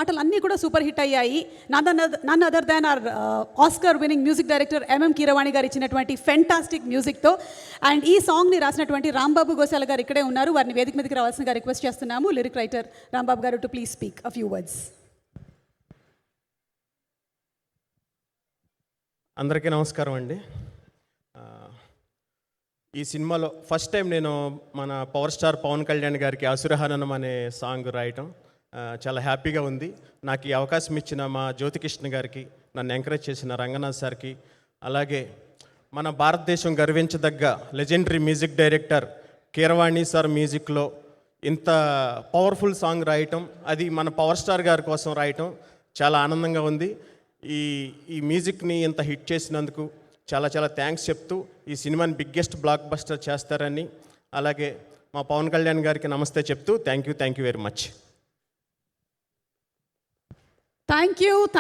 పాటలు కూడా super hit అయ్యాయి. None other than our Oscar winning music director MM Keeravani garu ఇచ్చినటువంటి ఫెంటాస్టిక్ మ్యూజిక్తో. అండ్ ఈ సాంగ్ని రాసినటువంటి రాంబాబు గోశాల గారు ఇక్కడే ఉన్నారు. వారిని వేదిక మీదకి రావాల్సిందిగా రిక్వెస్ట్ చేస్తున్నాము. లిరిక్ రైటర్ రాంబాబు గారు to please speak a few words. అందరికీ నమస్కారం అండి. ఈ సినిమాలో ఫస్ట్ టైం నేను మన పవర్ స్టార్ పవన్ కళ్యాణ్ గారికి అసురహననం అనే సాంగ్ రాయటం చాలా హ్యాపీగా ఉంది. నాకు ఈ అవకాశం ఇచ్చిన మా జ్యోతికృష్ణ గారికి, నన్ను ఎంకరేజ్ చేసిన రంగనాథ్ సార్కి, అలాగే మన భారతదేశం గర్వించదగ్గ legendary music director Keeravani sir మ్యూజిక్లో ఇంత పవర్ఫుల్ సాంగ్ రాయటం, అది మన పవర్ స్టార్ గారి కోసం రాయటం చాలా ఆనందంగా ఉంది. ఈ మ్యూజిక్ని ఇంత హిట్ చేసినందుకు చాలా చాలా థ్యాంక్స్ చెప్తూ ఈ సినిమాని బిగ్గెస్ట్ బ్లాక్ బస్టర్ చేస్తారని, అలాగే మా పవన్ కళ్యాణ్ గారికి నమస్తే చెప్తూ thank you very much. Thank you.